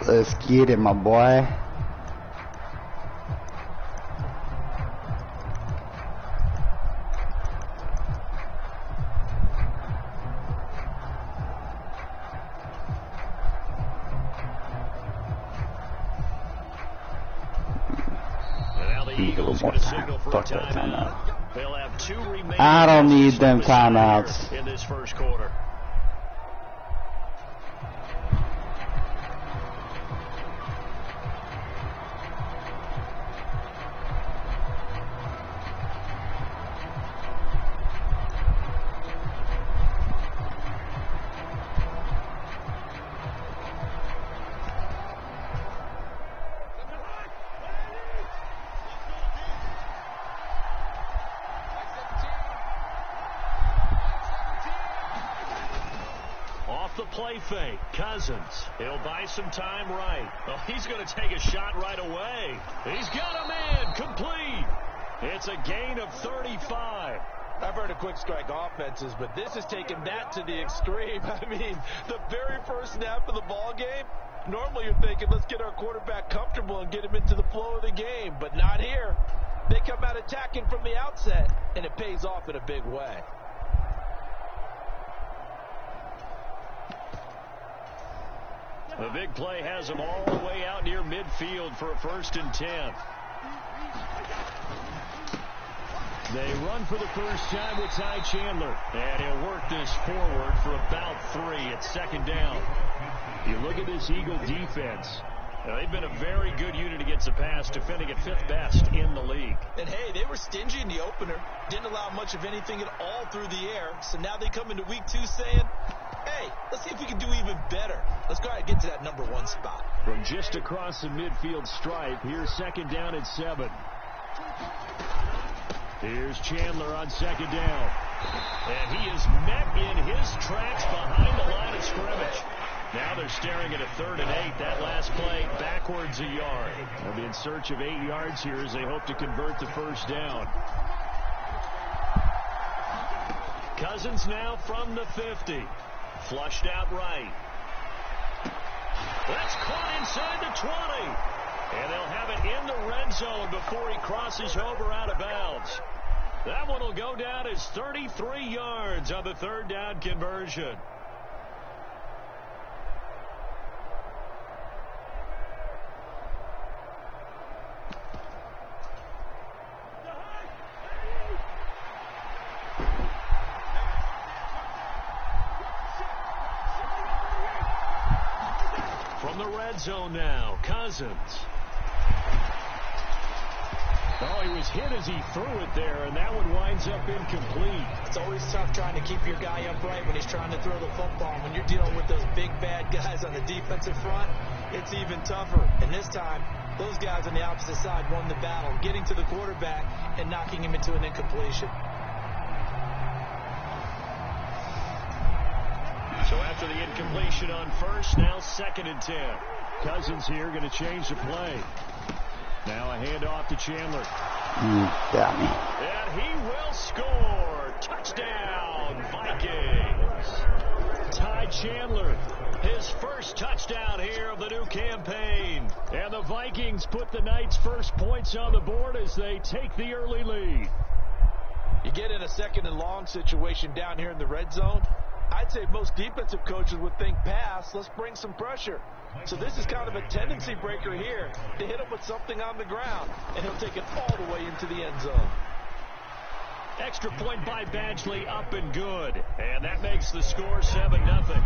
Let's get it, my boy. Eagles going to signal for a timeout. They'll have 2 remaining. I don't need them timeouts in this first quarter. The play fake, Cousins. He'll buy some time right. Oh, he's going to take a shot right away. He's got a man complete. It's a gain of 35. I've heard of quick strike offenses, but this is taking that to the extreme. I mean, the very first snap of the ball game, normally you're thinking, let's get our quarterback comfortable and get him into the flow of the game, but not here. They come out attacking from the outset, and it pays off in a big way. The big play has him all the way out near midfield for a 1st and 10. They run for the first time with Ty Chandler. And he'll work this forward for about 3 at 2nd down. You look at this Eagle defense. They've been a very good unit against the pass, defending at 5th best in the league. And, hey, they were stingy in the opener. Didn't allow much of anything at all through the air. So now they come into week 2 saying, hey, let's see if we can do even better. Let's go ahead and get to that number 1 spot. From just across the midfield stripe, here's 2nd down at 7. Here's Chandler on 2nd down. And he is met in his tracks behind the line of scrimmage. Now they're staring at a 3rd and 8. That last play backwards a yard. They'll be in search of 8 yards here as they hope to convert the first down. Cousins now from the 50. Flushed out right. That's caught inside the 20. And they'll have it in the red zone before he crosses over out of bounds. That one will go down as 33 yards on the 3rd down conversion. From the red zone now, Cousins. Oh, he was hit as he threw it there, and that one winds up incomplete. It's always tough trying to keep your guy upright when he's trying to throw the football. When you're dealing with those big, bad guys on the defensive front, it's even tougher. And this time, those guys on the opposite side won the battle, getting to the quarterback and knocking him into an incompletion. So after the incompletion on first, now 2nd and 10. Cousins here going to change the play. Now a handoff to Chandler. Got me. And he will score. Touchdown, Vikings. Ty Chandler, his first touchdown here of the new campaign. And the Vikings put the night's first points on the board as they take the early lead. You get in a 2nd and long situation down here in the red zone. I'd say most defensive coaches would think pass, let's bring some pressure. So this is kind of a tendency breaker here to hit him with something on the ground, and he'll take it all the way into the end zone. Extra point by Badgley, up and good. And that makes the score 7-0.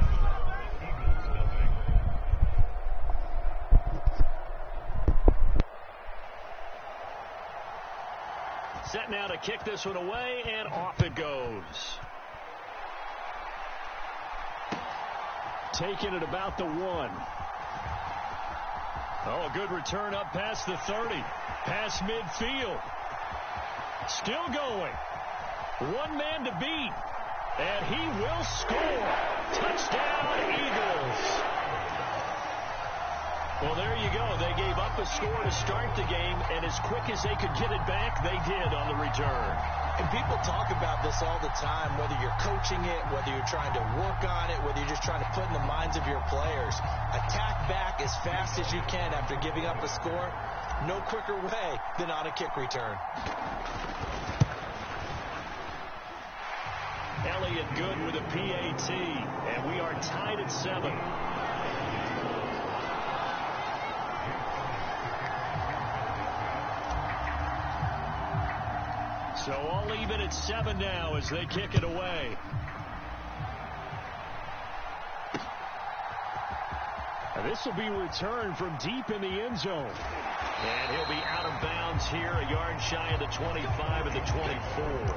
Set now to kick this one away, and off it goes. Taking it about the 1. Oh, a good return up past the 30. Past midfield. Still going. 1 man to beat. And he will score. Touchdown, Eagles. Well, there you go. They gave up a score to start the game, and as quick as they could get it back, they did on the return. And people talk about this all the time, whether you're coaching it, whether you're trying to work on it, whether you're just trying to put in the minds of your players. Attack back as fast as you can after giving up a score. No quicker way than on a kick return. Elliott good with a PAT, and we are tied at 7. So all even at 7 now as they kick it away. Now this will be returned from deep in the end zone. And he'll be out of bounds here, a yard shy of the 25 of the 24.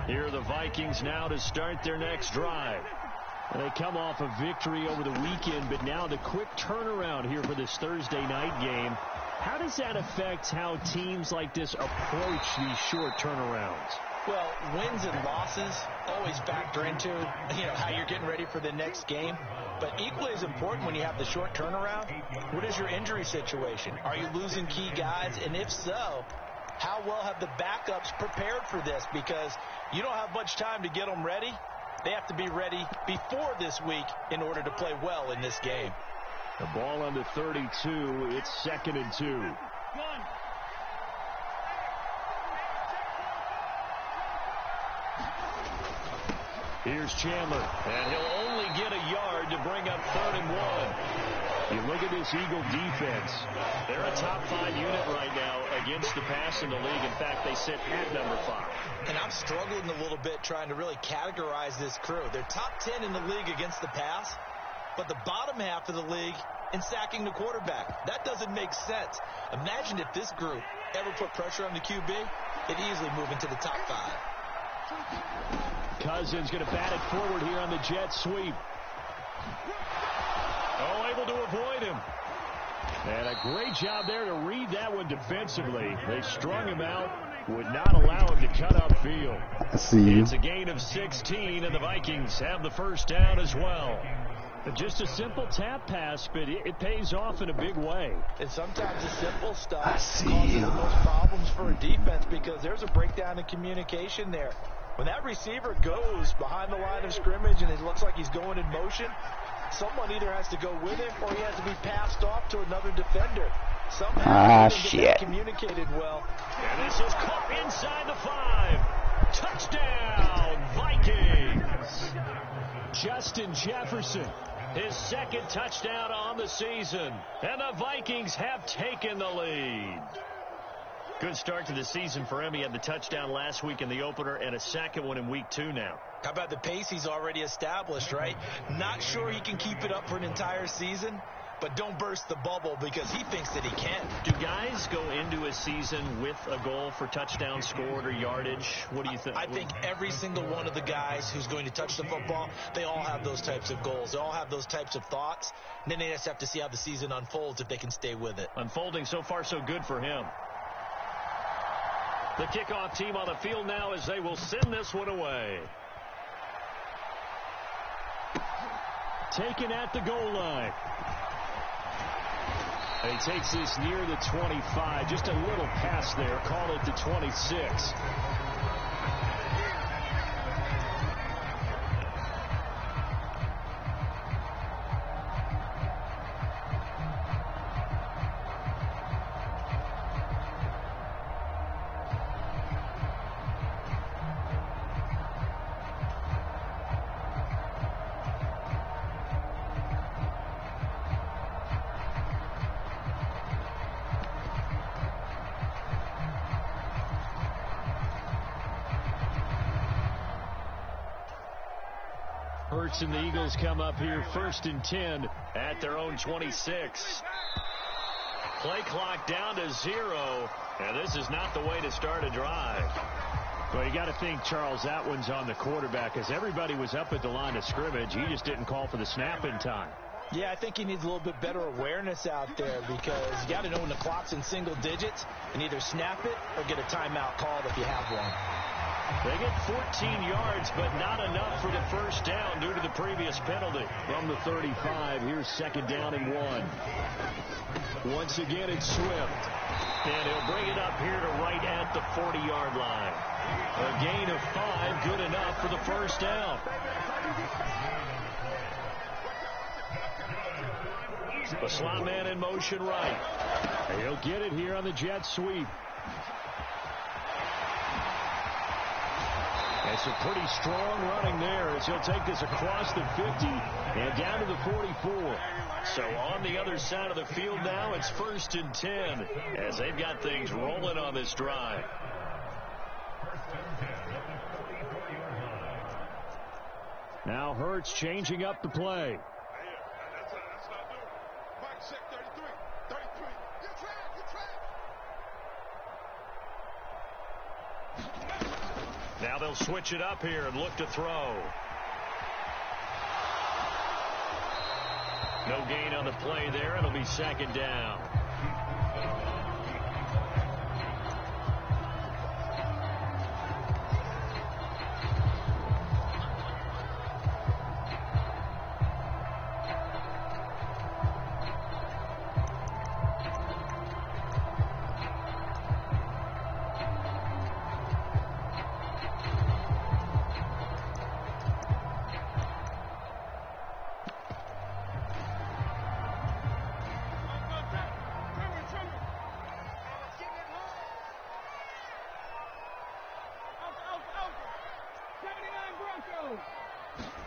Here are the Vikings now to start their next drive. They come off a victory over the weekend, but now the quick turnaround here for this Thursday night game. How does that affect how teams like this approach these short turnarounds? Well, wins and losses always factor into, how you're getting ready for the next game. But equally as important when you have the short turnaround, what is your injury situation? Are you losing key guys? And if so, how well have the backups prepared for this? Because you don't have much time to get them ready. They have to be ready before this week in order to play well in this game. The ball on the 32. It's 2nd and 2. Here's Chandler, and he'll only get a yard to bring up 3rd and 1. You look at this Eagle defense. They're a top 5 unit right now against the pass in the league. In fact, they sit at number 5. And I'm struggling a little bit trying to really categorize this crew. They're top 10 in the league against the pass, but the bottom half of the league in sacking the quarterback. That doesn't make sense. Imagine if this group ever put pressure on the QB, they'd easily move into the top 5. Cousins going to bat it forward here on the jet sweep. Oh, able to avoid him. And a great job there to read that one defensively. They strung him out, would not allow him to cut upfield. It's a gain of 16, and the Vikings have the first down as well. Just a simple tap pass, but it pays off in a big way. And sometimes the simple stuff causes the most problems for a defense because there's a breakdown in communication there. When that receiver goes behind the line of scrimmage and it looks like he's going in motion, someone either has to go with him or he has to be passed off to another defender. Somehow he didn't get communicated well. And this is caught inside the 5. Touchdown, Vikings. Justin Jefferson, his 2nd touchdown on the season. And the Vikings have taken the lead. Good start to the season for him. He had the touchdown last week in the opener and a 2nd one in week 2 now. How about the pace he's already established, right? Not sure he can keep it up for an entire season, but don't burst the bubble because he thinks that he can. Do guys go into a season with a goal for touchdown scored or yardage? What do you think? I think every single one of the guys who's going to touch the football, they all have those types of goals. They all have those types of thoughts. And then they just have to see how the season unfolds if they can stay with it. Unfolding so far so good for him. The kickoff team on the field now as they will send this one away. Taken at the goal line. And he takes this near the 25. Just a little pass there. Call it the 26. Hurts and the Eagles come up here 1st and 10 at their own 26. Play clock down to 0. And this is not the way to start a drive. Well, you got to think, Charles, that one's on the quarterback as everybody was up at the line of scrimmage. He just didn't call for the snap in time. Yeah, I think he needs a little bit better awareness out there because you got to know when the clock's in single digits and either snap it or get a timeout called if you have one. They get 14 yards, but not enough for the first down due to the previous penalty. From the 35, here's second down and 1. Once again, it's Swift. And he'll bring it up here to right at the 40-yard line. A gain of 5, good enough for the first down. The slot man in motion right. He'll get it here on the jet sweep. It's a pretty strong running there as he'll take this across the 50 and down to the 44. So on the other side of the field now, it's 1st and 10 as they've got things rolling on this drive. Now Hurts changing up the play. Now they'll switch it up here and look to throw. No gain on the play there. It'll be second down.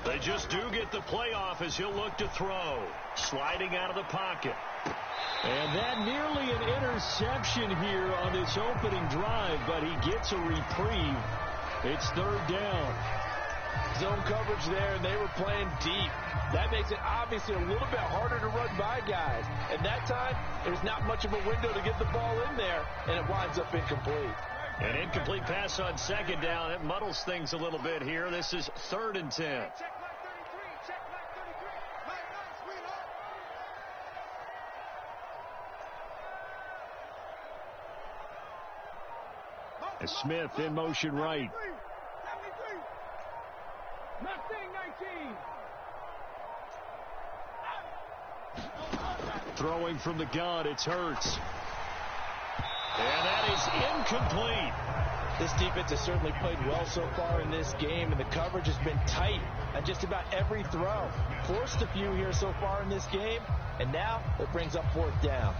They just do get the playoff as he'll look to throw. Sliding out of the pocket. And that nearly an interception here on this opening drive, but he gets a reprieve. It's third down. Zone coverage there, and they were playing deep. That makes it obviously a little bit harder to run by guys. At that time, there's not much of a window to get the ball in there, and it winds up incomplete. An incomplete pass on second down. It muddles things a little bit here. This is 3rd and 10. Smith in motion right. Throwing from the gun, it's Hurts. And that is incomplete. This defense has certainly played well so far in this game, and the coverage has been tight on just about every throw. Forced a few here so far in this game, and now it brings up 4th down.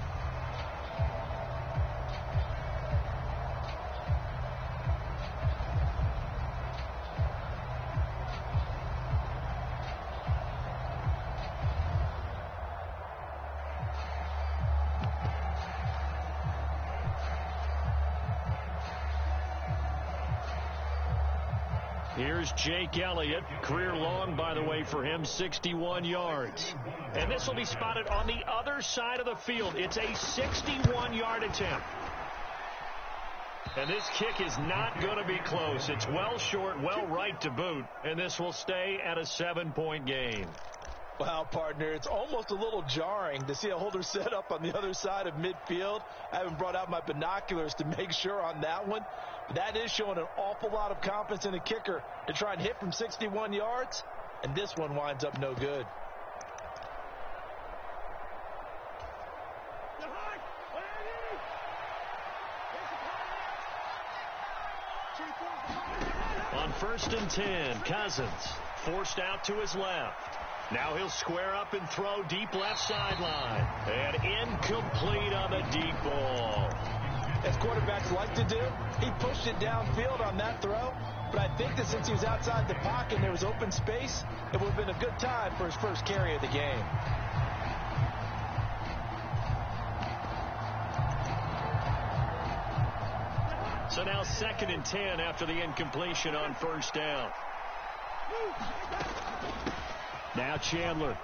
Here's Jake Elliott. Career long, by the way, for him, 61 yards. And this will be spotted on the other side of the field. It's a 61-yard attempt. And this kick is not going to be close. It's well short, well right to boot. And this will stay at a 7-point game. Well, partner, it's almost a little jarring to see a holder set up on the other side of midfield. I haven't brought out my binoculars to make sure on that one. But that is showing an awful lot of confidence in the kicker to try and hit from 61 yards. And this one winds up no good. On 1st and 10, Cousins forced out to his left. Now he'll square up and throw deep left sideline. And incomplete on the deep ball. As quarterbacks like to do, he pushed it downfield on that throw. But I think that since he was outside the pocket and there was open space, it would have been a good time for his first carry of the game. So now 2nd and 10 after the incompletion on 1st down. Now Chandler.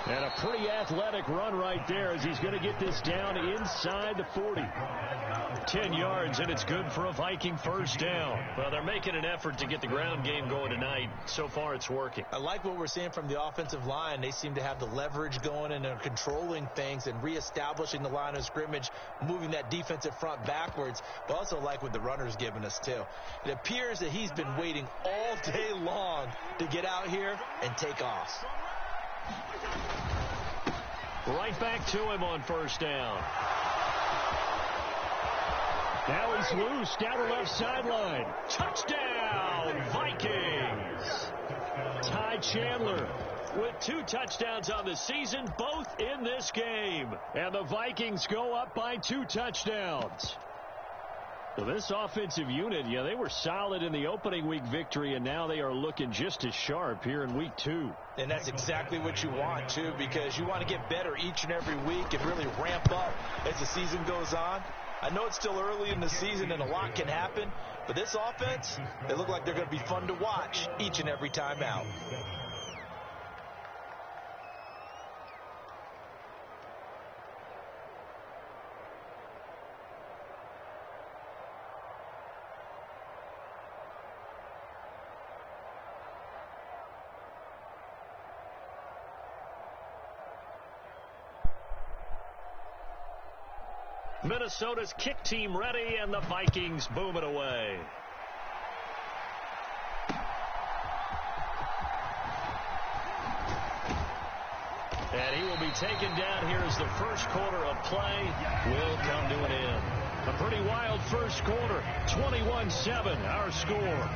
And a pretty athletic run right there as he's going to get this down inside the 40. 10 yards, and it's good for a Viking first down. Well, they're making an effort to get the ground game going tonight. So far, it's working. I like what we're seeing from the offensive line. They seem to have the leverage going, and they're controlling things and reestablishing the line of scrimmage, moving that defensive front backwards. But also like what the runner's giving us, too. It appears that he's been waiting all day long to get out here and take off. Right back to him on first down. Now he's loose down the left sideline. Touchdown, Vikings. Ty Chandler with 2 touchdowns on the season, both in this game. And the Vikings go up by 2 touchdowns. So this offensive unit, they were solid in the opening week victory, and now they are looking just as sharp here in week 2. And that's exactly what you want, too, because you want to get better each and every week and really ramp up as the season goes on. I know it's still early in the season and a lot can happen, but this offense, they look like they're going to be fun to watch each and every time out. Minnesota's kick team ready, and the Vikings boom it away. And he will be taken down here as the first quarter of play will come to an end. A pretty wild first quarter, 21-7, our score.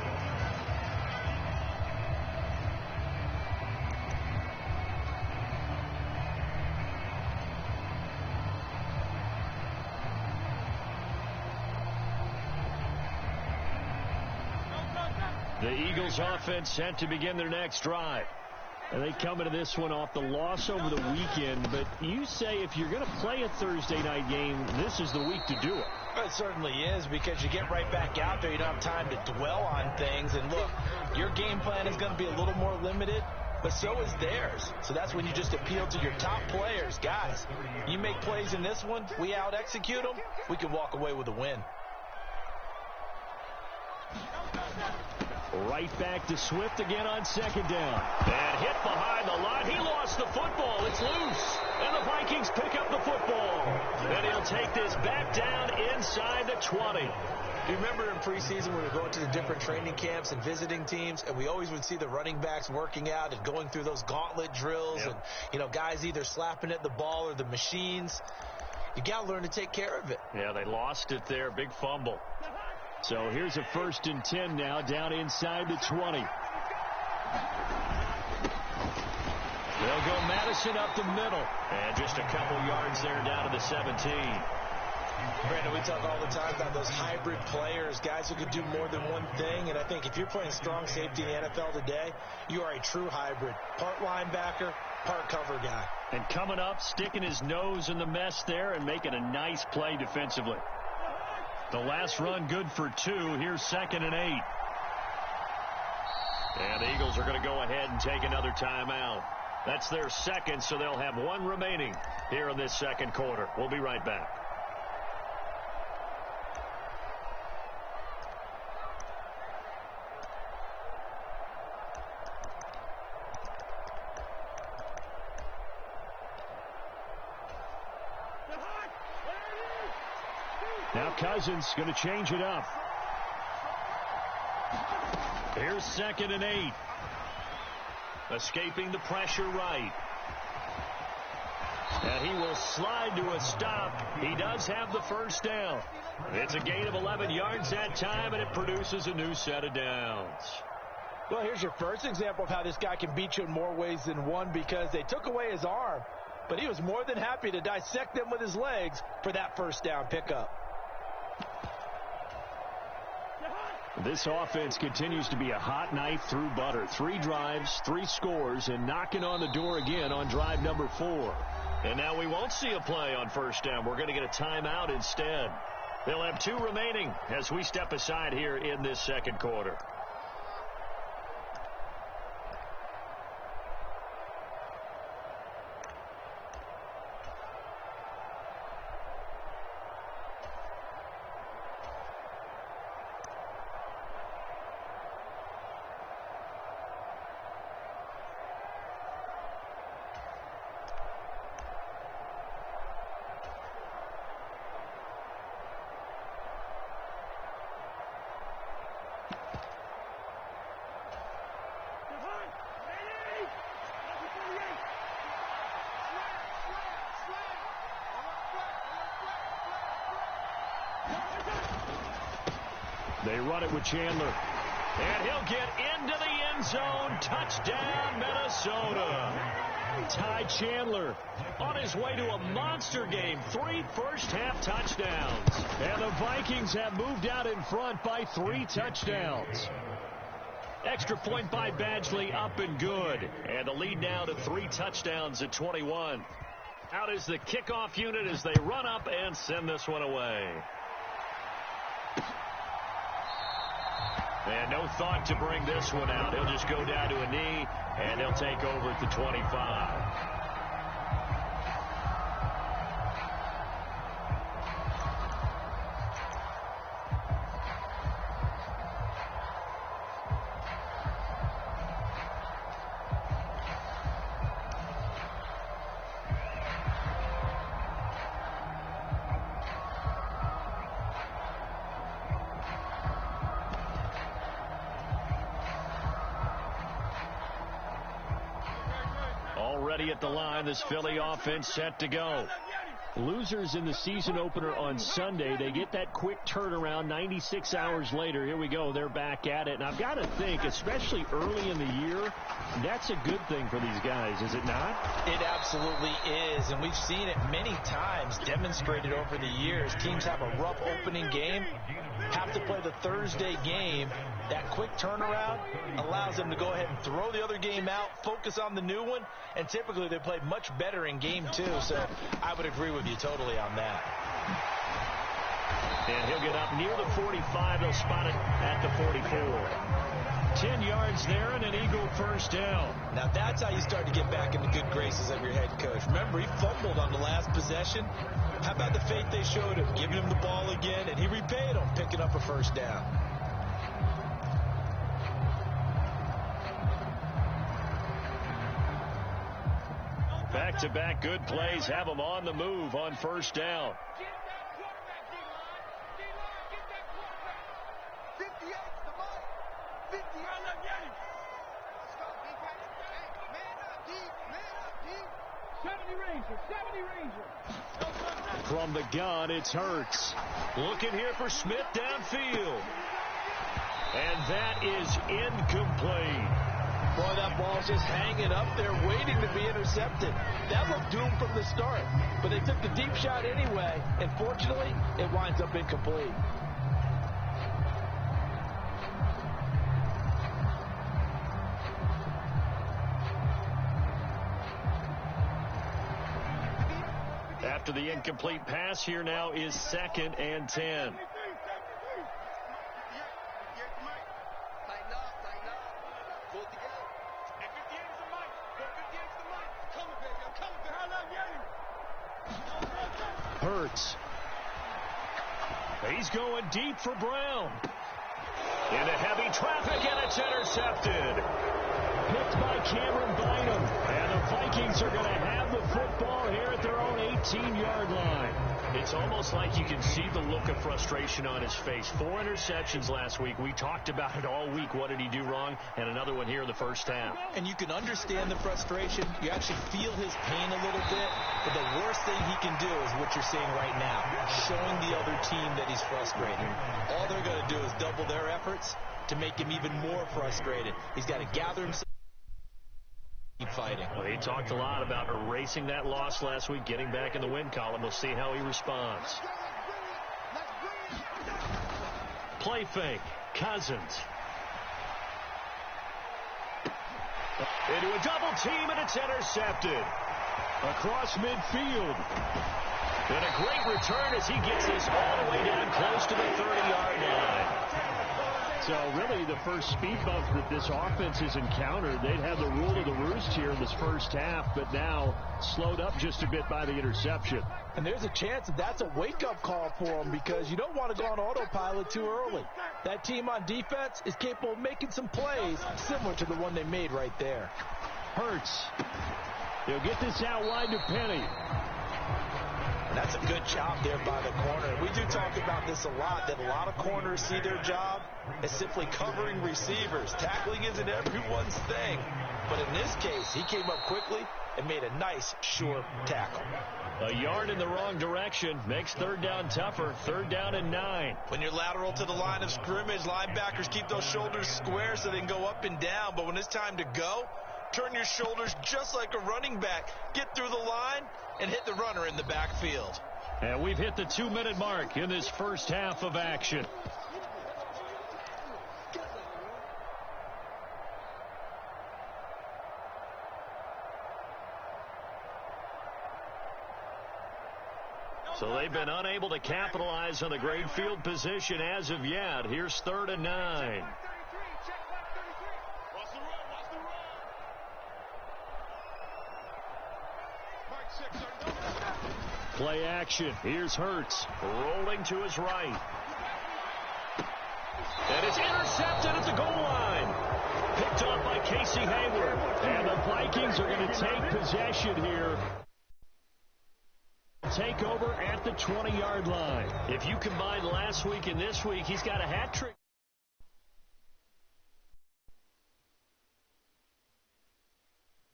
The Eagles offense set to begin their next drive. And they come into this one off the loss over the weekend. But you say if you're going to play a Thursday night game, this is the week to do it. It certainly is, because you get right back out there. You don't have time to dwell on things. And look, your game plan is going to be a little more limited, but so is theirs. So that's when you just appeal to your top players. Guys, you make plays in this one, we out-execute them, we can walk away with a win. Right back to Swift again on second down. And hit behind the line. He lost the football. It's loose. And the Vikings pick up the football. And he'll take this back down inside the 20. Do you remember in preseason when we were going to the different training camps and visiting teams, and we always would see the running backs working out and going through those gauntlet drills, and, guys either slapping at the ball or the machines? You got to learn to take care of it. Yeah, they lost it there. Big fumble. So here's a 1st and 10 now, down inside the 20. They'll go Madison up the middle. And just a couple yards there down to the 17. Brandon, we talk all the time about those hybrid players, guys who could do more than one thing. And I think if you're playing strong safety in the NFL today, you are a true hybrid. Part linebacker, part cover guy. And coming up, sticking his nose in the mess there and making a nice play defensively. The last run good for 2. Here's 2nd and 8. And the Eagles are going to go ahead and take another timeout. That's their second, so they'll have 1 remaining here in this second quarter. We'll be right back. Now Cousins going to change it up. Here's 2nd and 8. Escaping the pressure right. And he will slide to a stop. He does have the first down. It's a gain of 11 yards that time, and it produces a new set of downs. Well, here's your first example of how this guy can beat you in more ways than one, because they took away his arm, but he was more than happy to dissect them with his legs for that first down pickup. This offense continues to be a hot knife through butter. 3 drives, 3 scores, and knocking on the door again on drive number 4. And now we won't see a play on first down. We're going to get a timeout instead. They'll have 2 remaining as we step aside here in this second quarter. They run it with Chandler. And he'll get into the end zone. Touchdown, Minnesota. Ty Chandler on his way to a monster game. 3 first-half touchdowns. And the Vikings have moved out in front by 3 touchdowns. Extra point by Badgley, up and good. And the lead now to 3 touchdowns at 21. Out is the kickoff unit as they run up and send this one away. And no thought to bring this one out. He'll just go down to a knee, and he'll take over at the 25. Already at the line, this Philly offense set to go. Losers in the season opener on Sunday. They get that quick turnaround 96 hours later. Here we go. They're back at it. And I've got to think, especially early in the year, that's a good thing for these guys, is it not? It absolutely is. And we've seen it many times demonstrated over the years. Teams have a rough opening game, have to play the Thursday game. That quick turnaround allows them to go ahead and throw the other game out, focus on the new one, and typically they play much better in game 2. So I would agree with you totally on that. And he'll get up near the 45. They'll spot it at the 44. 10 yards there and an Eagle first down. Now that's how you start to get back in the good graces of your head coach. Remember, he fumbled on the last possession. How about the faith they showed him, giving him the ball again, and he repaid him, picking up a first down. Back-to-back good plays have them on the move on first down. From the gun, it's Hurts. Looking here for Smith downfield. And that is incomplete. Boy, that ball's just hanging up there waiting to be intercepted. That looked doomed from the start. But they took the deep shot anyway, and fortunately, it winds up incomplete. After the incomplete pass, here now is 2nd and 10. Hurts. He's going deep for Brown. Into heavy traffic, and it's intercepted. Picked by Cameron Bynum. And the Vikings are going to have the football here at their own 18-yard line. It's almost like you can see the look of frustration on his face. 4 interceptions last week. We talked about it all week. What did he do wrong? And another one here in the first half. And you can understand the frustration. You actually feel his pain a little bit. But the worst thing he can do is what you're seeing right now, showing the other team that he's frustrated. All they're going to do is double their efforts to make him even more frustrated. He's got to gather himself. Fighting. Well, he talked a lot about erasing that loss last week, getting back in the win column. We'll see how he responds. Play fake. Cousins. Into a double team, and it's intercepted. Across midfield. And a great return as he gets this all the way down close to the 30-yard line. So really the first speed bump that this offense has encountered, they'd have the rule of the roost here in this first half, but now slowed up just a bit by the interception. And there's a chance that that's a wake-up call for them, because you don't want to go on autopilot too early. That team on defense is capable of making some plays similar to the one they made right there. Hurts. He'll get this out wide to Penny. That's a good job there by the corner. We do talk about this a lot, that a lot of corners see their job as simply covering receivers. Tackling isn't everyone's thing. But in this case, he came up quickly, and made a nice, sure tackle. A yard in the wrong direction makes third down tougher. Third down and 9. When you're lateral to the line of scrimmage, linebackers keep those shoulders square so they can go up and down. But when it's time to go, turn your shoulders just like a running back. Get through the line and hit the runner in the backfield. And we've hit the 2-minute mark in this first half of action. So they've been unable to capitalize on the great field position as of yet. Here's third and 9. Play action. Here's Hurts rolling to his right. And it's intercepted at the goal line. Picked off by Casey Hayward. And the Vikings are going to take possession here. Take over at the 20-yard line. If you combine last week and this week, he's got a hat trick.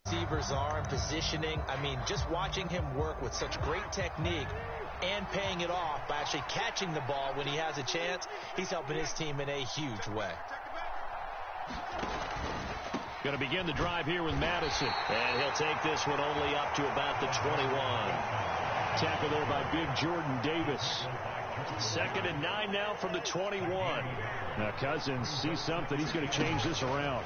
Receivers are and positioning. I mean, just watching him work with such great technique and paying it off by actually catching the ball when he has a chance, he's helping his team in a huge way. Going to begin the drive here with Madison. And he'll take this one only up to about the 21. Tackle there by big Jordan Davis. Second and 9 now from the 21. Now Cousins sees something. He's going to change this around.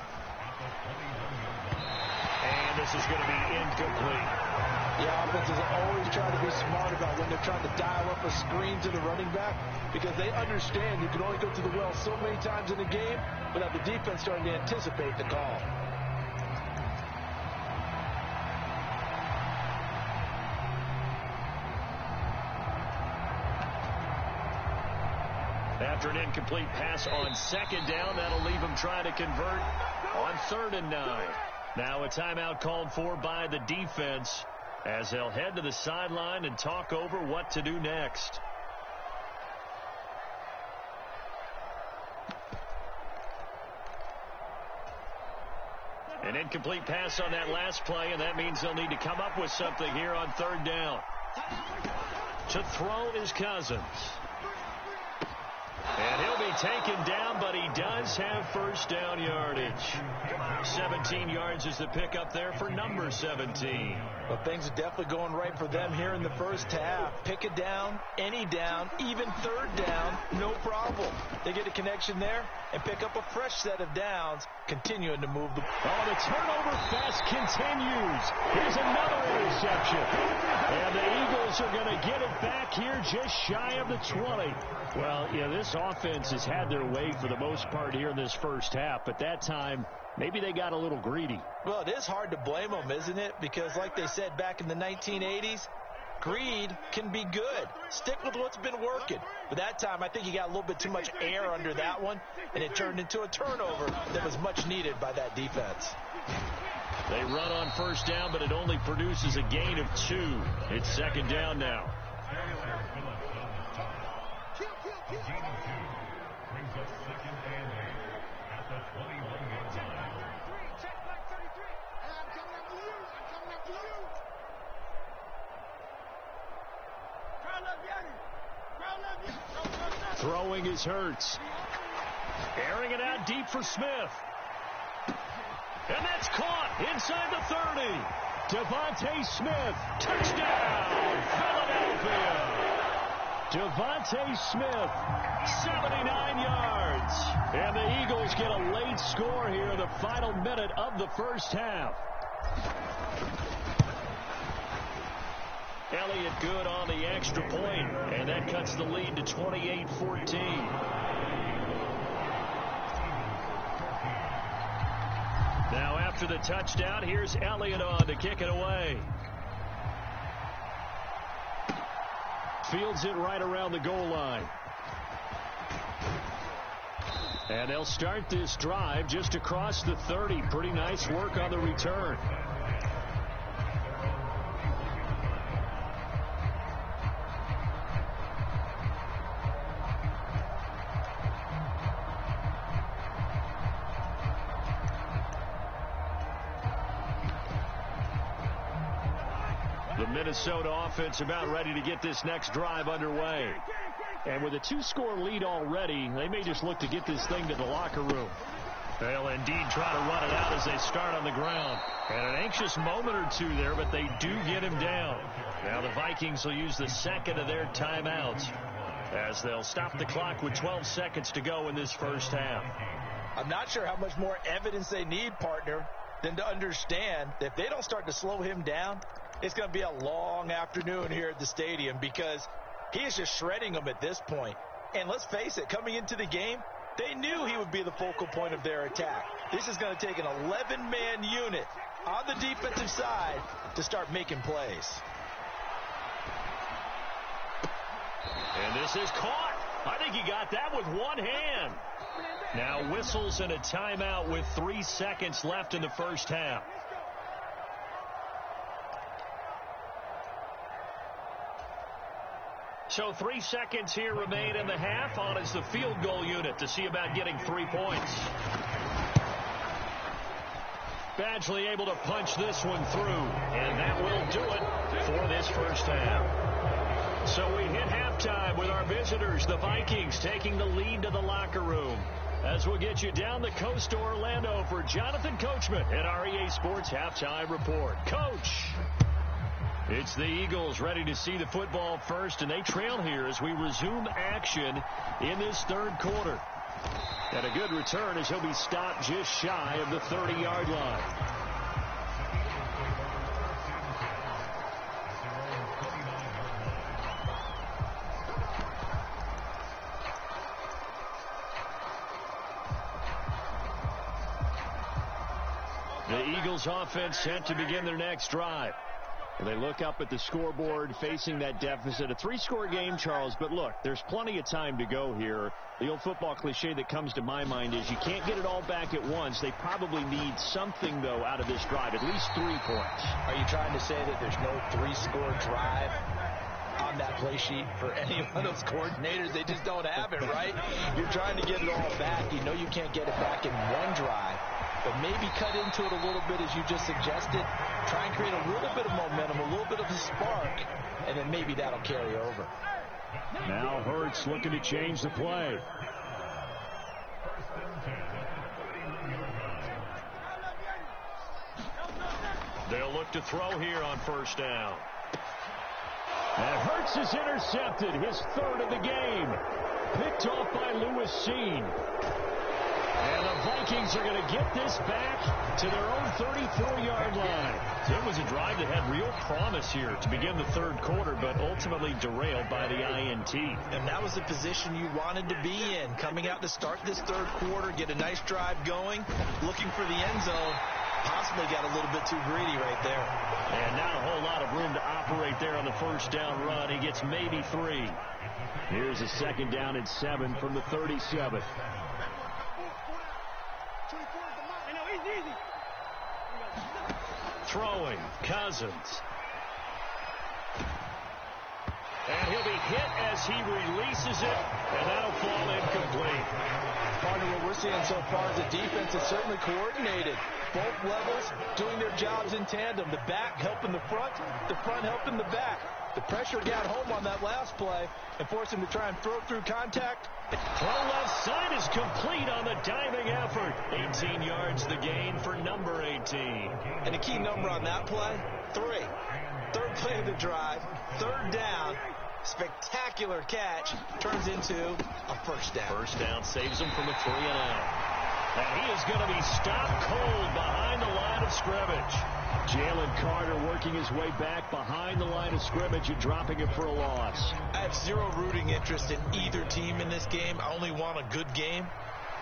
And this is going to be incomplete. Yeah, offenses always try to be smart about when they're trying to dial up a screen to the running back because they understand you can only go to the well so many times in a game without the defense starting to anticipate the call. After an incomplete pass on second down, that'll leave him trying to convert on third and 9. Now a timeout called for by the defense as they'll head to the sideline and talk over what to do next. An incomplete pass on that last play, and that means they'll need to come up with something here on third down. To throw is Cousins. And he'll be taken down, but he does have first down yardage. 17 yards is the pickup there for number 17. Well, things are definitely going right for them here in the first half. Pick it down, any down, even third down, no problem. They get a connection there and pick up a fresh set of downs, continuing to move the... Oh, the turnover fest continues. Here's another interception. And the Eagles are going to get it back here just shy of the 20. Well, yeah, this offense has had their way for the most part here in this first half, but that time, maybe they got a little greedy. Well, it is hard to blame them, isn't it? Because like they said back in the 1980s, greed can be good. Stick with what's been working. But that time, I think you got a little bit too much air under that one, and it turned into a turnover that was much needed by that defense. They run on first down, but it only produces a gain of 2. It's second down now. Throwing is Hurts. Airing it out deep for Smith. And that's caught inside the 30. Devontae Smith, touchdown, Philadelphia. Devontae Smith, 79 yards. And the Eagles get a late score here in the final minute of the first half. Elliott good on the extra point, and that cuts the lead to 28-14. Now after the touchdown, here's Elliott on to kick it away. Fields it right around the goal line. And they'll start this drive just across the 30. Pretty nice work on the return. Minnesota offense about ready to get this next drive underway. And with a 2-score lead already, they may just look to get this thing to the locker room. They'll indeed try to run it out as they start on the ground. And an anxious moment or two there, but they do get him down. Now the Vikings will use the second of their timeouts as they'll stop the clock with 12 seconds to go in this first half. I'm not sure how much more evidence they need, partner, than to understand that if they don't start to slow him down, it's going to be a long afternoon here at the stadium because he is just shredding them at this point. And let's face it, coming into the game, they knew he would be the focal point of their attack. This is going to take an 11-man unit on the defensive side to start making plays. And this is caught. I think he got that with one hand. Now whistles and a timeout with 3 seconds left in the first half. So 3 seconds here remain in the half. On is the field goal unit to see about getting 3 points. Badgley able to punch this one through, and that will do it for this first half. So we hit halftime with our visitors, the Vikings, taking the lead to the locker room. As we'll get you down the coast to Orlando for Jonathan Coachman at our EA Sports Halftime Report. Coach! It's the Eagles ready to see the football first, and they trail here as we resume action in this third quarter. And a good return as he'll be stopped just shy of the 30-yard line. The Eagles offense set to begin their next drive. They look up at the scoreboard facing that deficit. A 3-score game, Charles, but look, there's plenty of time to go here. The old football cliche that comes to my mind is you can't get it all back at once. They probably need something, though, out of this drive, at least 3 points. Are you trying to say that there's no 3-score drive on that play sheet for any one of those coordinators? They just don't have it, right? You're trying to get it all back. You know you can't get it back in one drive. But maybe cut into it a little bit as you just suggested. Try and create a little bit of momentum, a little bit of a spark, and then maybe that'll carry over. Now Hurts looking to change the play. They'll look to throw here on first down. And Hurts is intercepted, his third of the game. Picked off by Lewis Seen. And the Vikings are going to get this back to their own 34-yard line. So it was a drive that had real promise here to begin the third quarter, but ultimately derailed by the INT. And that was the position you wanted to be in. Coming out to start this third quarter, get a nice drive going, looking for the end zone. Possibly got a little bit too greedy right there. And not a whole lot of room to operate there on the first down run. He gets maybe 3. Here's a second down and 7 from the 37. Throwing, Cousins. And he'll be hit as he releases it, and that'll fall incomplete. Partner, what we're seeing so far is the defense is certainly coordinated. Both levels doing their jobs in tandem. The back helping the front helping the back. The pressure got home on that last play and forced him to try and throw through contact. Throw left side is complete on the diving effort. 18 yards the gain for number 18. And the key number on that play, 3. Third play of the drive, third down. Spectacular catch turns into a first down. First down saves him from a 3-and-out. And he is going to be stopped cold behind the line of scrimmage. Jalen Carter working his way back behind the line of scrimmage and dropping it for a loss. I have zero rooting interest in either team in this game. I only want a good game.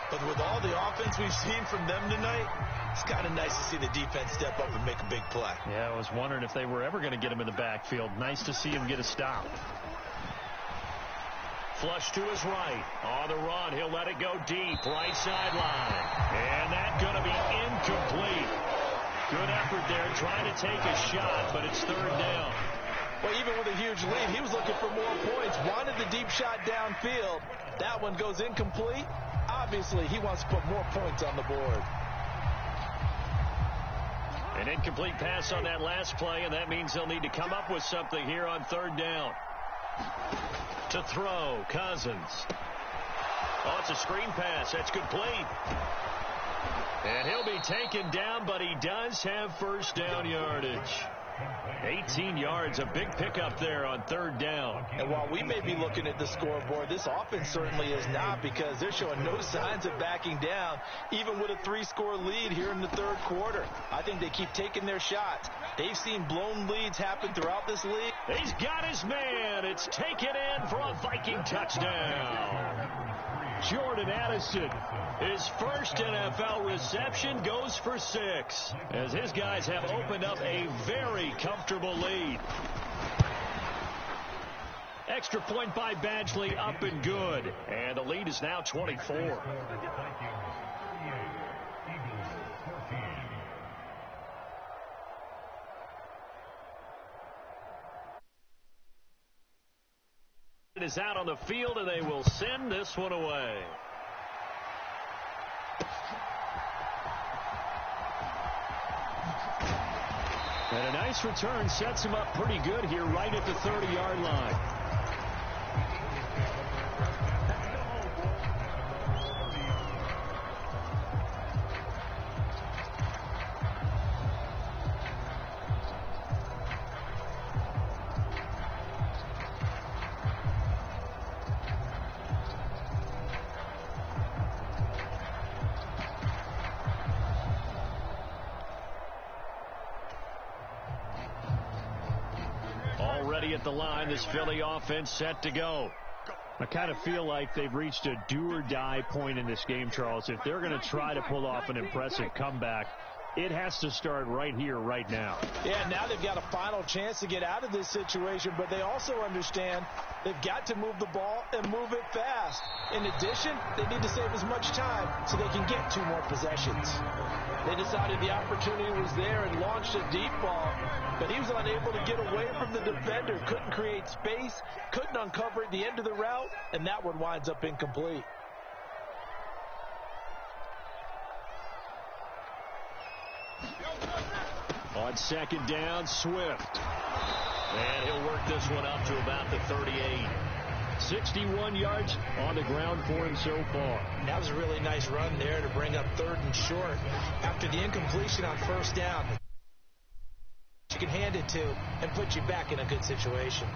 But with all the offense we've seen from them tonight, it's kind of nice to see the defense step up and make a big play. Yeah, I was wondering if they were ever going to get him in the backfield. Nice to see him get a stop. Flush to his right. On the run, he'll let it go deep. Right sideline. And that's going to be incomplete. Good effort there, trying to take a shot, but it's third down. Well, even with a huge lead, he was looking for more points. Wanted the deep shot downfield. That one goes incomplete. Obviously, he wants to put more points on the board. An incomplete pass on that last play, and that means they'll need to come up with something here on third down. To throw, Cousins. Oh, it's a screen pass. That's complete. And he'll be taken down, but he does have first down yardage. 18 yards, a big pickup there on third down. And while we may be looking at the scoreboard, this offense certainly is not, because they're showing no signs of backing down, even with a 3-score lead here in the third quarter. I think they keep taking their shots. They've seen blown leads happen throughout this league. He's got his man. It's taken in for a Viking touchdown. Jordan Addison, his first NFL reception, goes for 6, as his guys have opened up a very comfortable lead. Extra point by Badgley, up and good. And the lead is now 24. It is out on the field, and they will send this one away. And a nice return sets him up pretty good here right at the 30-yard line. Already at the line, this Philly offense set to go. I kind of feel like they've reached a do-or-die point in this game, Charles. If they're going to try to pull off an impressive comeback, it has to start right here, right now. Yeah, now they've got a final chance to get out of this situation, but they also understand they've got to move the ball and move it fast. In addition, they need to save as much time so they can get 2 more possessions. They decided the opportunity was there and launched a deep ball, but he was unable to get away from the defender, couldn't create space, couldn't uncover at the end of the route, and that one winds up incomplete. On second down, Swift. And he'll work this one up to about the 38. 61 yards on the ground for him so far. That was a really nice run there to bring up 3rd and short. After the incompletion on first down, you can hand it to and put you back in a good situation.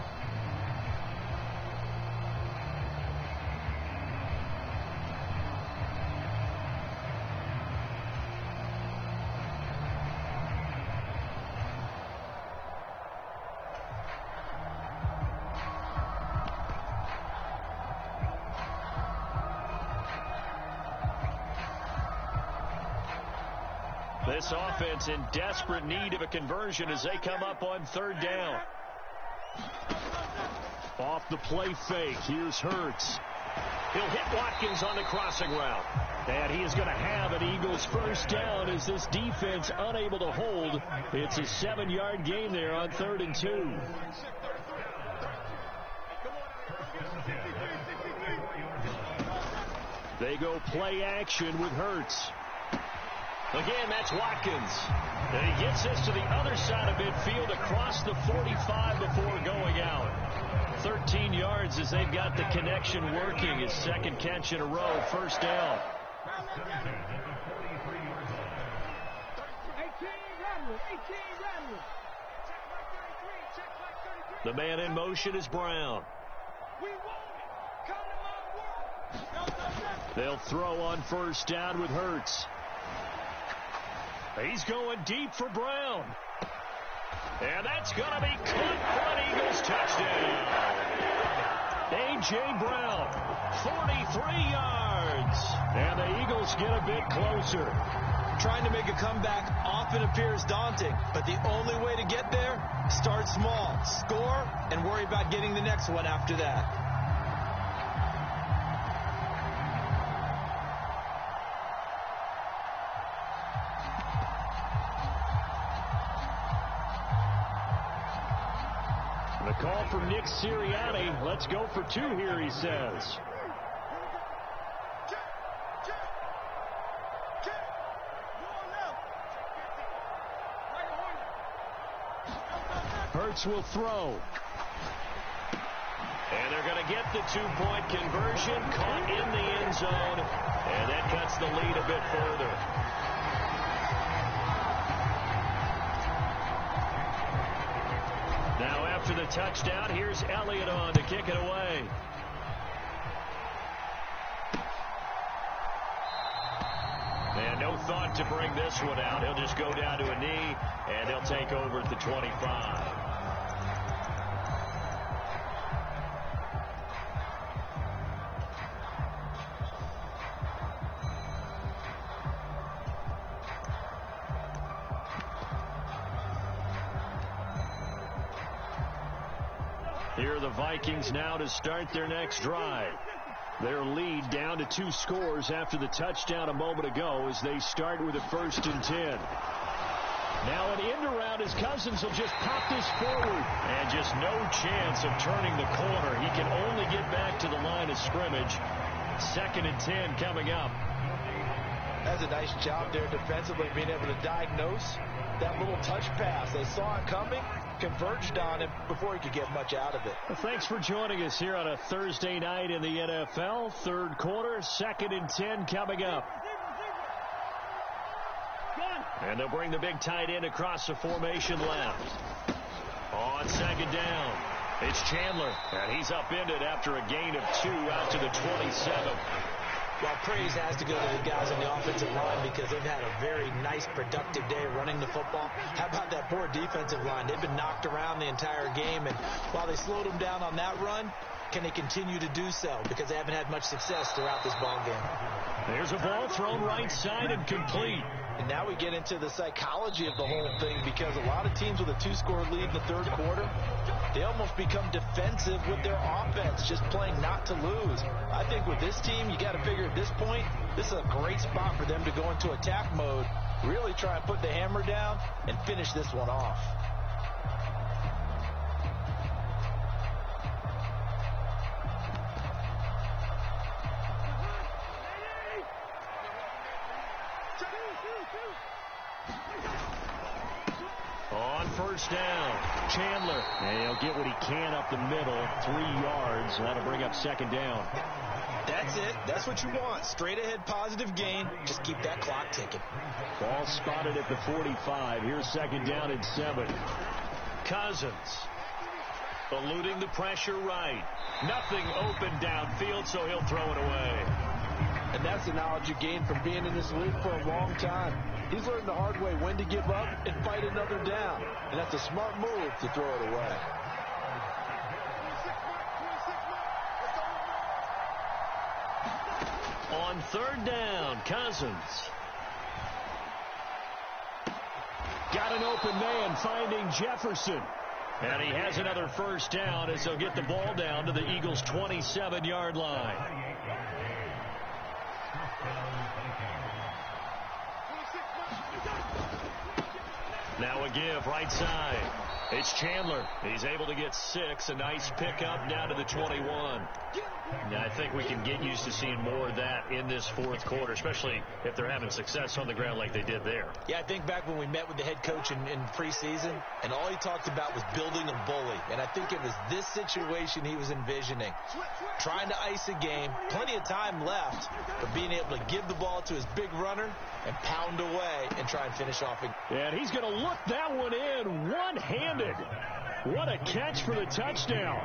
This offense in desperate need of a conversion as they come up on third down. Off the play fake, here's Hurts. He'll hit Watkins on the crossing route. And he is going to have an Eagles first down as this defense unable to hold. It's a 7-yard gain there on 3rd and 2. They go play action with Hurts. Again, that's Watkins. And he gets this to the other side of midfield across the 45 before going out. 13 yards as they've got the connection working. His 2nd catch in a row, first down. The man in motion is Brown. They'll throw on first down with Hurts. He's going deep for Brown. And that's going to be caught for an Eagles touchdown. A.J. Brown, 43 yards. And the Eagles get a bit closer. Trying to make a comeback often appears daunting, but the only way to get there, start small, score, and worry about getting the next one after that. The call from Nick Sirianni. Let's go for 2 here, he says. Hurts will throw. And they're going to get the two-point conversion, caught in the end zone, and that cuts the lead a bit further. Now after the touchdown, here's Elliott on to kick it away. And no thought to bring this one out. He'll just go down to a knee, and he'll take over at the 25. Here are the Vikings now to start their next drive. Their lead down to 2 scores after the touchdown a moment ago as they start with a 1st and 10. Now an end around as Cousins will just pop this forward. And just no chance of turning the corner. He can only get back to the line of scrimmage. 2nd and 10 coming up. That's a nice job there defensively, being able to diagnose that little touch pass. They saw it coming, converged on him before he could get much out of it. Well, thanks for joining us here on a Thursday night in the NFL. 3rd quarter, 2nd and 10 coming up. And they'll bring the big tight end across the formation left. On 2nd down, it's Chandler, and he's upended after a gain of 2 out to the 27. Well, praise has to go to the guys on the offensive line because they've had a very nice, productive day running the football. How about that poor defensive line? They've been knocked around the entire game, and while they slowed them down on that run, can they continue to do so? Because they haven't had much success throughout this ball game. There's a ball thrown right side and complete. And now we get into the psychology of the whole thing because a lot of teams with a 2-score lead in the 3rd quarter, they almost become defensive with their offense, just playing not to lose. I think with this team, you got to figure at this point, this is a great spot for them to go into attack mode, really try and put the hammer down and finish this one off. On 1st down, Chandler. And he'll get what he can up the middle, 3 yards. That'll bring up 2nd down. That's it. That's what you want. Straight ahead positive gain. Just keep that clock ticking. Ball spotted at the 45. Here's 2nd down and 7. Cousins eluding the pressure right. Nothing open downfield, so he'll throw it away. And that's the knowledge you gain from being in this league for a long time. He's learned the hard way when to give up and fight another down. And that's a smart move to throw it away. On 3rd down, Cousins. Got an open man finding Jefferson. And he has another 1st down as he'll get the ball down to the Eagles' 27-yard line. Now a give right side. It's Chandler. He's able to get 6. A nice pickup down to the 21. Now, I think we can get used to seeing more of that in this 4th quarter, especially if they're having success on the ground like they did there. Yeah, I think back when we met with the head coach in preseason, and all he talked about was building a bully. And I think it was this situation he was envisioning. Trying to ice a game, plenty of time left, but being able to give the ball to his big runner and pound away and try and finish off. And he's going to look that one in one-handed. What a catch for the touchdown.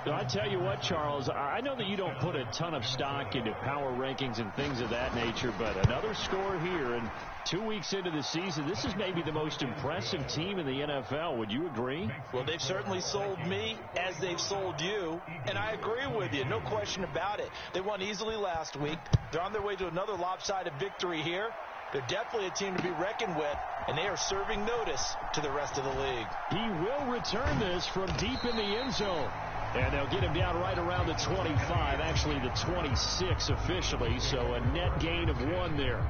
I tell you what, Charles, I know that you don't put a ton of stock into power rankings and things of that nature, but another score here, and 2 weeks into the season, this is maybe the most impressive team in the NFL. Would you agree? Well, they've certainly sold me as they've sold you, and I agree with you. No question about it. They won easily last week. They're on their way to another lopsided victory here. They're definitely a team to be reckoned with, and they are serving notice to the rest of the league. He will return this from deep in the end zone. And they'll get him down right around the 25, actually the 26 officially, so a net gain of 1 there.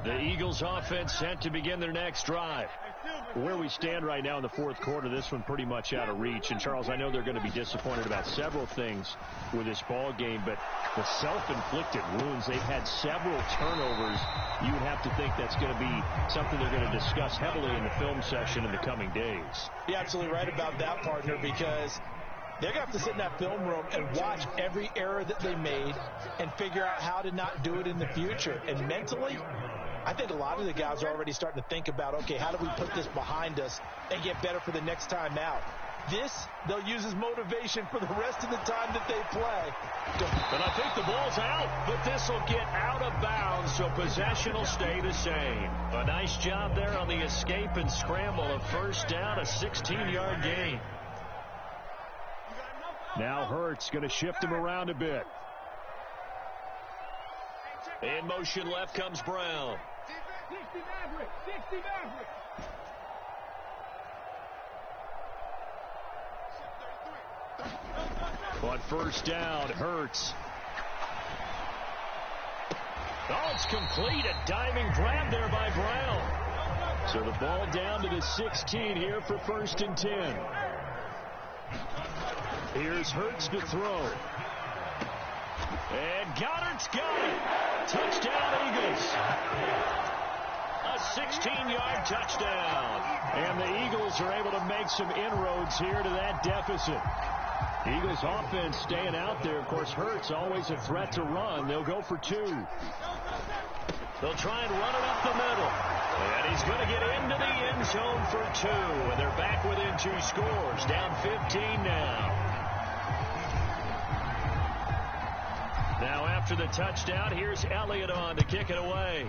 The Eagles offense set to begin their next drive. Where we stand right now in the fourth quarter, this one pretty much out of reach. And, Charles, I know they're going to be disappointed about several things with this ball game, but the self-inflicted wounds, they've had several turnovers. You would have to think that's going to be something they're going to discuss heavily in the film session in the coming days. You're absolutely right about that, partner, because they're going to have to sit in that film room and watch every error that they made and figure out how to not do it in the future. And mentally, I think a lot of the guys are already starting to think about, okay, how do we put this behind us and get better for the next time out? This, they'll use as motivation for the rest of the time that they play. But I think the ball's out, but this will get out of bounds, so possession will stay the same. A nice job there on the escape and scramble. A first down, a 16-yard gain. Now Hurts going to shift him around a bit. In motion left comes Brown. On first down, Hurts. Oh, it's complete. A diving grab there by Brown. So the ball down to the 16 here for 1st and 10. Here's Hurts to throw. And Goddard's got it. Touchdown, Eagles. A 16-yard touchdown. And the Eagles are able to make some inroads here to that deficit. Eagles offense staying out there. Of course, Hurts always a threat to run. They'll go for 2. They'll try and run it up the middle. And he's going to get into the end zone for 2. And they're back within 2 scores. Down 15 now. Now after the touchdown, here's Elliott on to kick it away.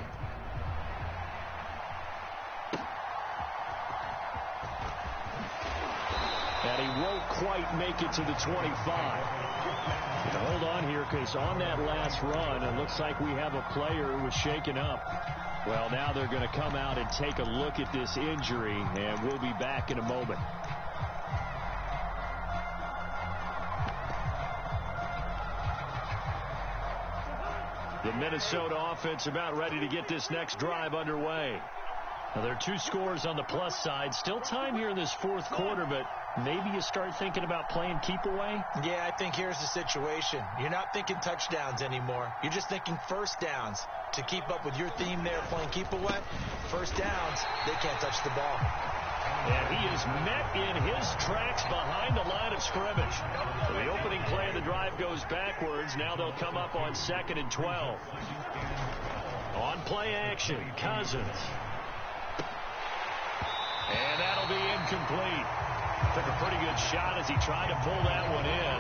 And he won't quite make it to the 25. But hold on here, because on that last run, it looks like we have a player who was shaken up. Well, now they're going to come out and take a look at this injury, and we'll be back in a moment. The Minnesota offense about ready to get this next drive underway. Now, there are 2 scores on the plus side. Still time here in this fourth quarter, but maybe you start thinking about playing keep away? Yeah, I think here's the situation. You're not thinking touchdowns anymore. You're just thinking first downs. To keep up with your theme there, playing keep away, first downs, they can't touch the ball. And he is met in his tracks behind the line of scrimmage. The opening play of the drive goes backwards. Now they'll come up on 2nd and 12. On play action, Cousins. And that'll be incomplete. Took a pretty good shot as he tried to pull that one in.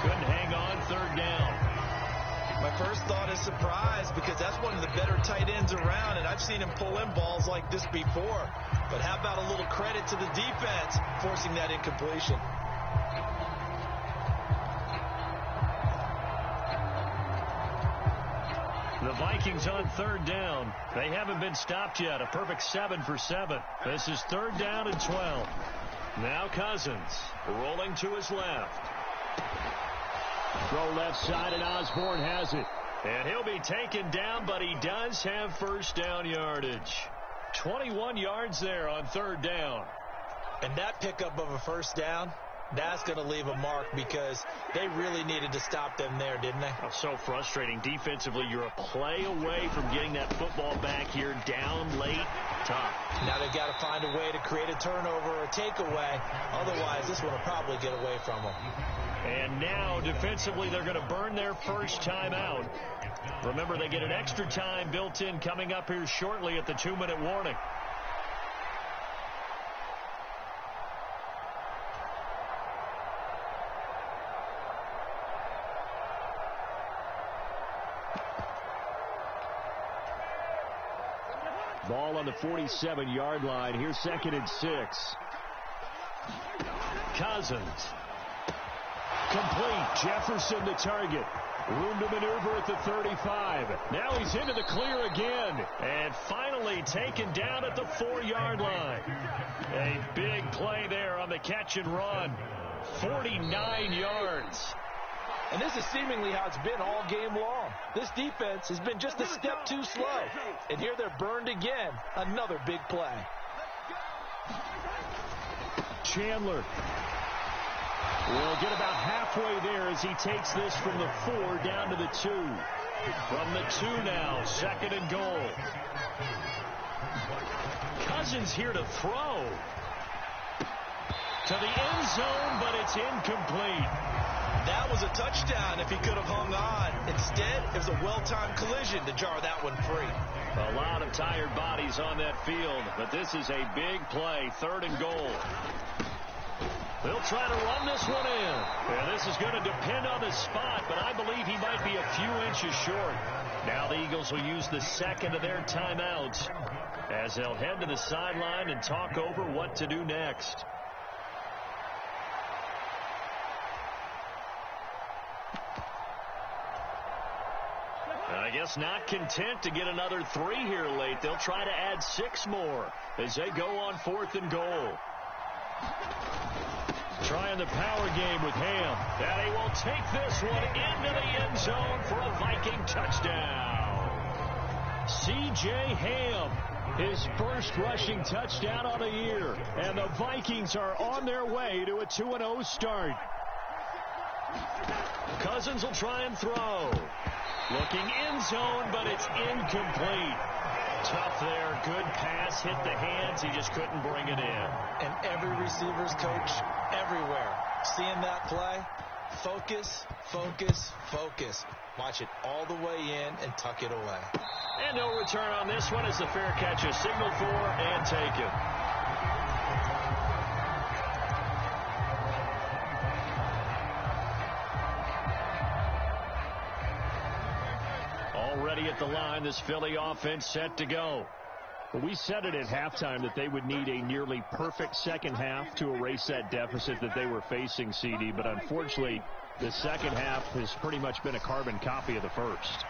Couldn't hang on, 3rd down. My first thought is surprise, because that's one of the better tight ends around, and I've seen him pull in balls like this before. But how about a little credit to the defense forcing that incompletion? The Vikings on 3rd down. They haven't been stopped yet. A perfect 7 for 7. This is 3rd down and 12. Now Cousins rolling to his left. Throw left side, and Osborne has it. And he'll be taken down, but he does have first down yardage. 21 yards there on 3rd down. And that pickup of a first down, that's going to leave a mark, because they really needed to stop them there, didn't they? Oh, so frustrating. Defensively, you're a play away from getting that football back here, down late. Tough. Now they've got to find a way to create a turnover or a takeaway. Otherwise, this one will probably get away from them. And now, defensively, they're going to burn their first time out. Remember, they get an extra time built in coming up here shortly at the 2-minute warning. Ball on the 47-yard line. Here's 2nd and 6. Cousins. Complete. Jefferson the target. Room to maneuver at the 35. Now he's into the clear again. And finally taken down at the 4-yard line. A big play there on the catch and run. 49 yards. And this is seemingly how it's been all game long. This defense has been just a step too slow. And here they're burned again. Another big play. Chandler will get about halfway there as he takes this from the 4 down to the 2. From the 2 now, 2nd and goal. Cousins here to throw. To the end zone, but it's incomplete. That was a touchdown if he could have hung on. Instead, it was a well-timed collision to jar that one free. A lot of tired bodies on that field, but this is a big play. 3rd and goal. They'll try to run this one in. And this is going to depend on the spot, but I believe he might be a few inches short. Now the Eagles will use the 2nd of their timeouts as they'll head to the sideline and talk over what to do next. I guess not content to get another 3 here late. They'll try to add 6 more as they go on 4th and goal. Trying the power game with Ham. And he will take this one into the end zone for a Viking touchdown. C.J. Ham, his first rushing touchdown on the year. And the Vikings are on their way to a 2-0 start. Cousins will try and throw. Looking end zone, but it's incomplete. Tough there. Good pass. Hit the hands. He just couldn't bring it in. And every receiver's coach everywhere. Seeing that play, focus, focus, focus. Watch it all the way in and tuck it away. And no return on this one as the fair catch is signaled for and taken. Already at the line, this Philly offense set to go. Well, we said it at halftime that they would need a nearly perfect second half to erase that deficit that they were facing, CD. But unfortunately, the second half has pretty much been a carbon copy of the first.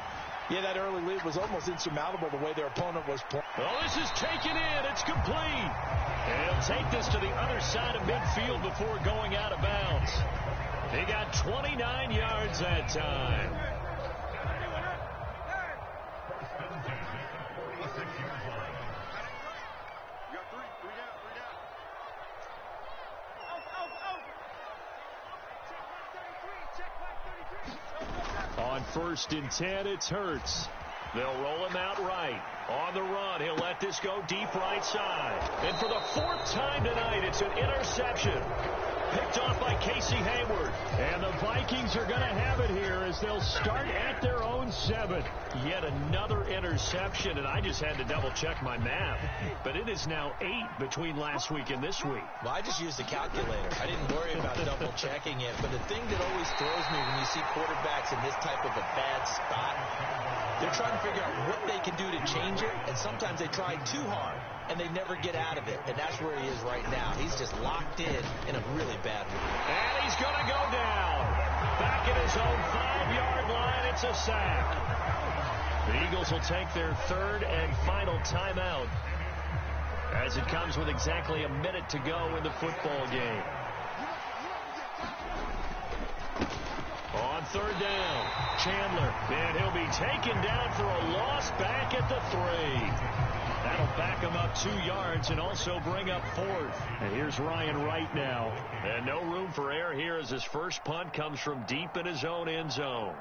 Yeah, that early lead was almost insurmountable the way their opponent was playing. Oh, this is taken in. It's complete. And he'll take this to the other side of midfield before going out of bounds. He got 29 yards that time. On 1st and 10, it's Hurts. They'll roll him out right. On the run, he'll let this go deep right side. And for the 4th time tonight, it's an interception. Picked off by Casey Hayward. And the Vikings are going to have it here as they'll start at their own 7. Yet another interception, and I just had to double-check my math. But it is now 8 between last week and this week. Well, I just used a calculator. I didn't worry about double-checking it. But the thing that always throws me when you see quarterbacks in this type of a bad spot, they're trying to figure out what they can do to change it, and sometimes they try too hard, and they never get out of it. And that's where he is right now. He's just locked in a really bad one. And he's going to go down. Back at his own 5-yard line, it's a sack. The Eagles will take their 3rd and final timeout as it comes with exactly a minute to go in the football game. On 3rd down, Chandler, and he'll be taken down for a loss back at the 3. That'll back him up 2 yards and also bring up 4th. And here's Ryan Wright now. And no room for error here as his first punt comes from deep in his own end zone.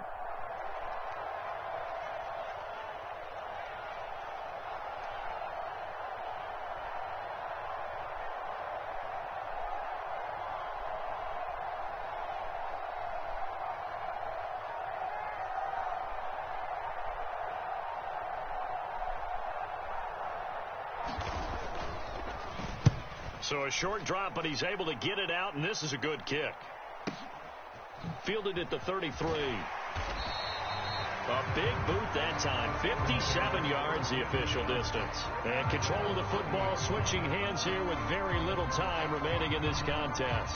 So a short drop, but he's able to get it out, and this is a good kick. Fielded at the 33. A big boot that time. 57 yards the official distance. And control of the football switching hands here with very little time remaining in this contest.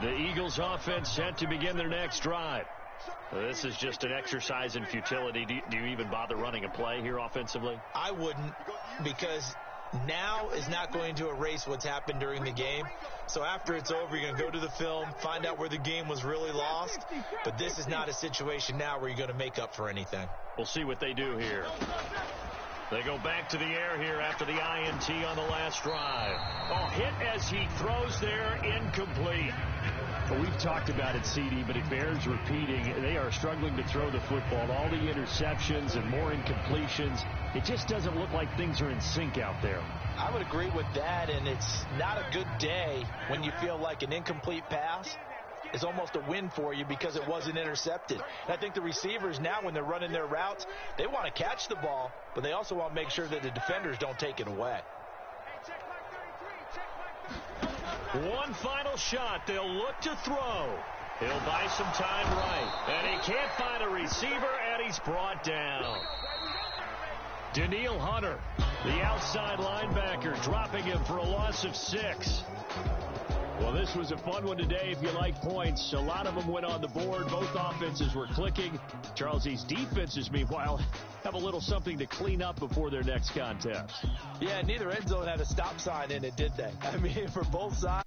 The Eagles offense set to begin their next drive. This is just an exercise in futility. Do you even bother running a play here offensively? I wouldn't, because now is not going to erase what's happened during the game. So after it's over, you're going to go to the film, find out where the game was really lost. But this is not a situation now where you're going to make up for anything. We'll see what they do here. They go back to the air here after the INT on the last drive. Oh, hit as he throws there, incomplete. Well, we've talked about it, CD, but it bears repeating. They are struggling to throw the football. All the interceptions and more incompletions. It just doesn't look like things are in sync out there. I would agree with that, and it's not a good day when you feel like an incomplete pass is almost a win for you because it wasn't intercepted. And I think the receivers now, when they're running their routes, they want to catch the ball, but they also want to make sure that the defenders don't take it away. One final shot. They'll look to throw. He'll buy some time right. And he can't find a receiver, and he's brought down. Daniil Hunter, the outside linebacker, dropping him for a loss of 6. Well, this was a fun one today if you like points. A lot of them went on the board. Both offenses were clicking. Charles, these defenses, meanwhile, have a little something to clean up before their next contest. Yeah, neither end zone had a stop sign in it, did they? I mean, for both sides.